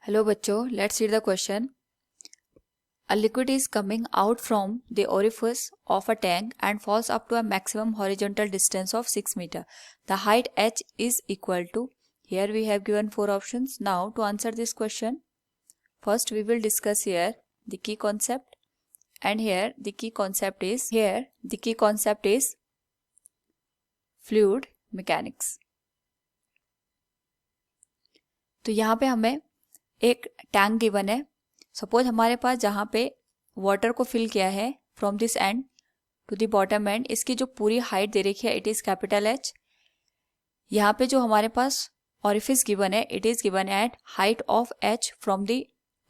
Hello बच्चों, let's read the question. A liquid is coming out from the orifice of a tank and falls up to a maximum horizontal distance of 6 meter. The height h is equal to. Here we have given 4 options. Now to answer this question, first we will discuss here the key concept, and here the key concept is fluid mechanics. तो यहाँ पे हमें एक tank given है. Suppose हमारे पास जहाँ पे water को फिल किया है from this end to the bottom end, इसकी जो पूरी हाइट दे रखी है इट इज कैपिटल एच. यहाँ पे जो हमारे पास ऑरिफिस गिवन है it is given at height of H from the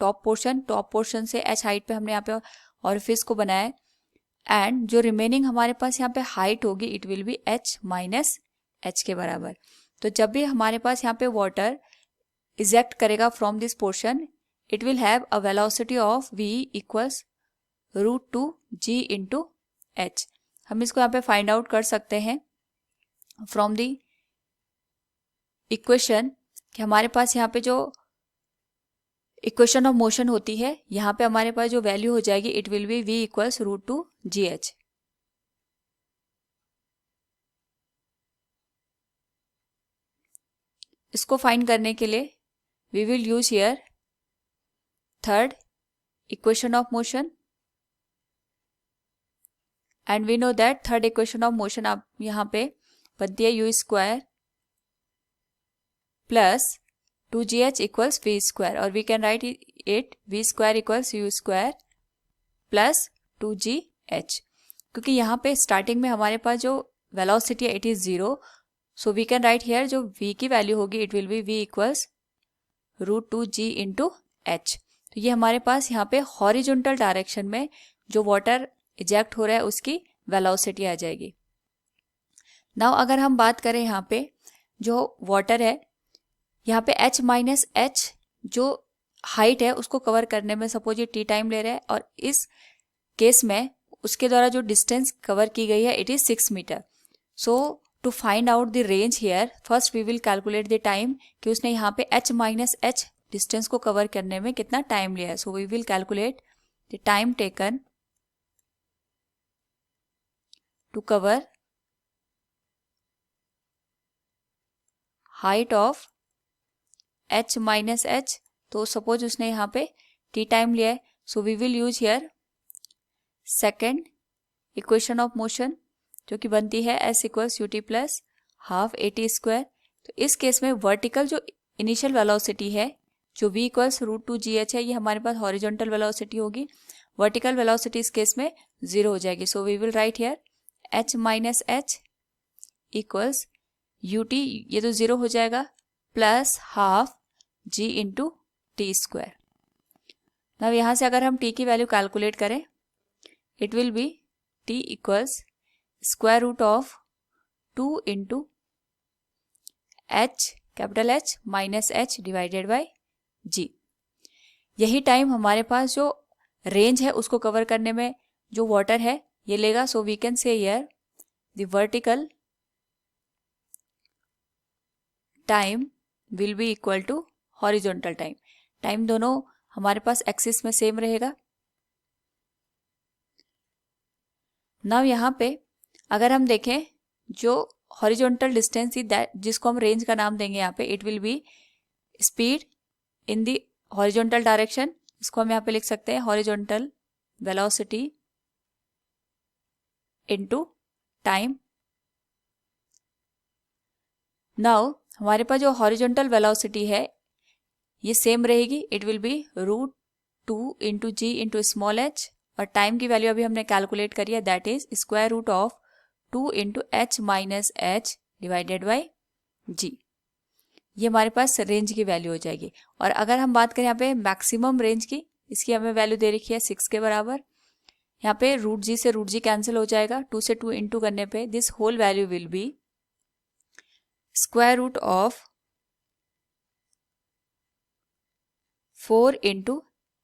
top portion से एच हाइट पे हमने यहाँ पे ऑरिफिस को बनाया है. एंड जो रिमेनिंग हमारे पास यहाँ पे हाइट होगी it will B H minus H के बराबर. तो जब भी हमारे पास यहाँ पे वाटर इजेक्ट करेगा from this portion, it will have a velocity of v equals root 2 g into h. हम इसको यहाँ पे फाइंड आउट कर सकते हैं फ्रॉम द इक्वेशन कि हमारे पास यहाँ पे जो इक्वेशन ऑफ मोशन होती है यहाँ पे हमारे पास जो वैल्यू हो जाएगी it will be v equals root 2 G H. इसको फाइंड करने के लिए we will use here third equation of motion, and we know that third equation of motion आप यहाँ पे बनती है U square plus 2gh equals V square, और we can write it V square equals U square plus 2gh. क्योंकि यहाँ पे starting में हमारे पास जो वेलोसिटी है it is 0, so we can write here जो v की वैल्यू होगी it will be v equals root 2g into H. तो ये हमारे पास यहाँ पे हॉरिजॉन्टल डायरेक्शन में जो वाटर इजेक्ट हो रहा है उसकी वेलोसिटी आ जाएगी. नाउ अगर हम बात करें यहाँ पे जो वाटर है यहाँ पे h माइनस एच जो हाइट है उसको कवर करने में सपोज ये टी टाइम ले रहा है, और इस केस में उसके द्वारा जो डिस्टेंस कवर की गई है it is 6 metre. So to find out the range here first we will calculate the time कि उसने यहाँ पे h माइनस एच डिस्टेंस को कवर करने में कितना टाइम लिया है. So we will calculate the time taken to cover height of h minus H. तो सपोज उसने यहाँ पे t टाइम लिया है, so we will use here second equation of motion जो कि बनती है s equals U T plus half A T square. तो इस केस में वर्टिकल जो इनिशियल वेलोसिटी है जो v equals root 2 G H है ये हमारे पास हॉरिजॉन्टल वेलोसिटी होगी. वर्टिकल वेलोसिटी इस केस में 0 हो जाएगी. So we will write here h minus H equals U T, ये तो 0 हो जाएगा, plus half g into T square. अब यहाँ से अगर हम t की वैल्यू कैलकुलेट करें it will be t equals square root of 2 into h capital H minus H divided by g. यही टाइम हमारे पास जो रेंज है उसको कवर करने में जो वाटर है ये लेगा. So we can say here the vertical time will be equal to horizontal time. Time दोनों हमारे पास एक्सिस में सेम रहेगा. नाउ यहाँ पे अगर हम देखें जो हॉरिजॉन्टल डिस्टेंस जिसको हम रेंज का नाम देंगे यहाँ पे it will be speed in the horizontal direction. इसको हम यहाँ पे लिख सकते हैं horizontal velocity into time. Now हमारे पास जो हॉरिजॉन्टल वेलोसिटी है ये सेम रहेगी, it will be root 2 into G into small H, और टाइम की वैल्यू अभी हमने कैलकुलेट करी है that is square root of 2 into H minus H divided by G. ये हमारे पास रेंज की वैल्यू हो जाएगी. और अगर हम बात करें यहाँ पे मैक्सिमम रेंज की, इसकी हमें वैल्यू दे रखी है 6 के बराबर. यहाँ पे रूट जी से रूट जी कैंसिल हो जाएगा, 2 से 2 इंटू करने पे this whole value will be square root of 4 into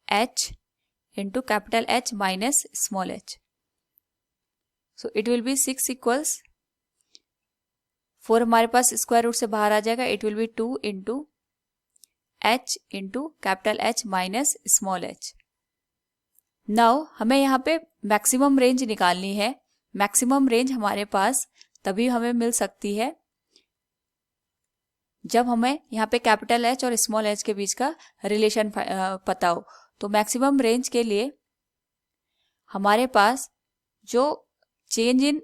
H into capital H minus small h. So it will be 6 equals 4 हमारे पास स्क्वायर रूट से बाहर आ जाएगा, it will be 2 into h into capital H minus small h। Now हमें यहाँ पे मैक्सिमम रेंज निकालनी है। मैक्सिमम रेंज हमारे पास तभी हमें मिल सकती है जब हमें यहाँ पे कैपिटल H और स्मॉल h के बीच का रिलेशन पता हो। तो मैक्सिमम रेंज के लिए हमारे पास जो चेंज इन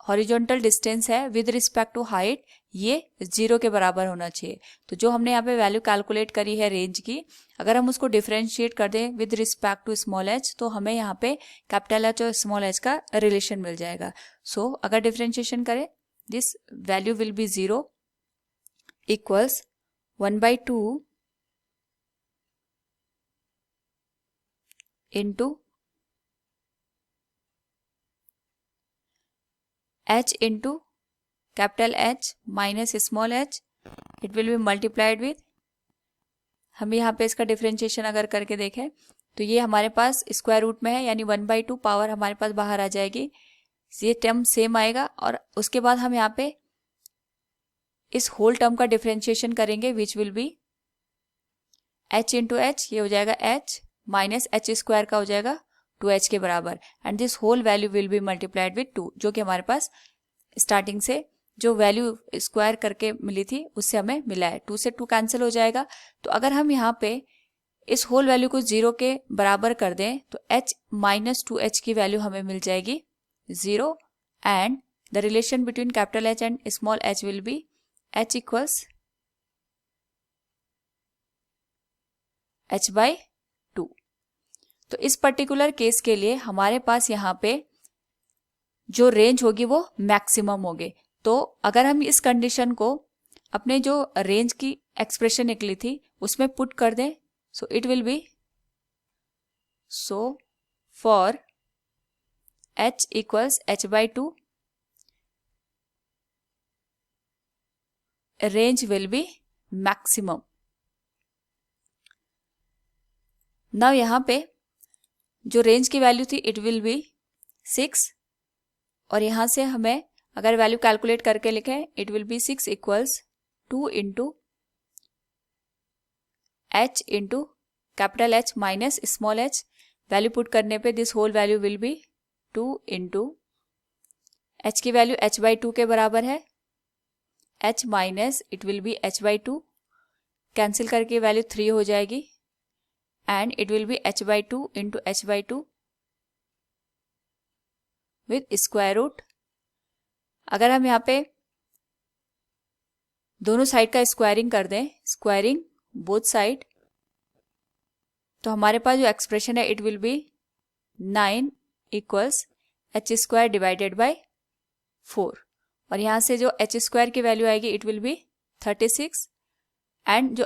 हॉरिजॉन्टल डिस्टेंस है विद रिस्पेक्ट टू हाइट ये 0 के बराबर होना चाहिए। तो जो हमने यहाँ पे वैल्यू कैलकुलेट करी है रेंज की, अगर हम उसको डिफरेंशिएट कर दें with respect to small h तो हमें यहाँ पे कैपिटल H और स्मॉल h का रिलेशन मिल जाएगा। सो अगर डिफरेंशिएशन करें this value will be 0 equals 1/2 into h into capital H minus small h, it will be multiplied with, हम यहाँ पे इसका डिफरेंशिएशन अगर करके देखें तो ये हमारे पास स्क्वायर रूट में है, यानी 1/2 पावर हमारे पास बाहर आ जाएगी, ये टर्म सेम आएगा। और उसके बाद हम यहाँ पे इस होल टर्म का डिफरेंशिएशन करेंगे which will be h into h, ये हो जाएगा h माइनस h स्क्वायर का हो जाएगा 2h के बराबर, and this whole value will be multiplied with 2, जो कि हमारे पास स्टार्टिंग से जो वैल्यू स्क्वायर करके मिली थी उससे हमें मिला है। 2 से 2 कैंसिल हो जाएगा। तो अगर हम यहाँ पे इस होल वैल्यू को 0 के बराबर कर दें तो h माइनस 2h की वैल्यू हमें मिल जाएगी 0, and the relation between capital H and small h will be h equals h/2। तो इस पर्टिकुलर केस के लिए हमारे पास यहाँ पे जो रेंज होगी वो मैक्सिमम होगी। तो अगर हम इस कंडीशन को अपने जो रेंज की एक्सप्रेशन निकली थी उसमें पुट कर दें, सो it will B, so for h equals h/2 range will be maximum. Now यहाँ पे जो रेंज की वैल्यू थी इट विल बी 6, और यहां से हमें अगर वैल्यू कैलकुलेट करके लिखें it will be 6 equals 2 into h into capital H minus small h, value put करने पे this whole value will be 2 into h की वैल्यू h/2 के बराबर है, h minus it will be h/2, cancel करके value 3 हो जाएगी, and it will be h/2 into h/2 with square root. अगर हम यहाँ पे दोनों साइड का स्क्वायरिंग कर दें, स्क्वायरिंग बोथ साइड, तो हमारे पास जो एक्सप्रेशन है it will B 9 equals h square divided by 4, और यहाँ से जो h स्क्वायर की वैल्यू आएगी इट विल बी 36, एंड जो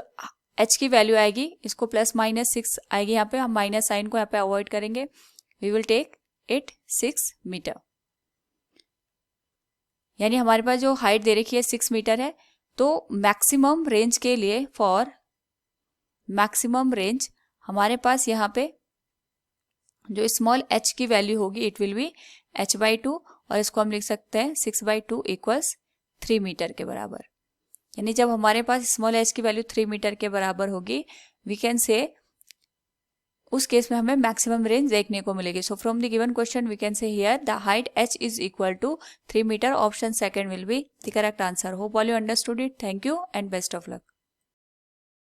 h की वैल्यू आएगी इसको प्लस माइनस 6 आएगी, यहाँ पे हम माइनस साइन को यहाँ पे अवॉइड करेंगे, we will take it 6 metre, यानी हमारे पास जो हाइट दे रखी है 6 मीटर है। तो मैक्सिमम रेंज के लिए, फॉर मैक्सिमम रेंज हमारे पास यहाँ पे जो स्मॉल h की वैल्यू होगी इट विल बी h/2, और इसको हम लिख सकते हैं 6/2 इक्वल्स 3 मीटर के बराबर। यानी जब हमारे पास स्मॉल h की वैल्यू 3 मीटर के बराबर होगी वी कैन से उस केस में हमें मैक्सिमम रेंज देखने को मिलेगी। So from the given question we can say here the height h is equal to 3 metre, option second will be the correct answer. Hope all you understood it. Thank you and best of luck.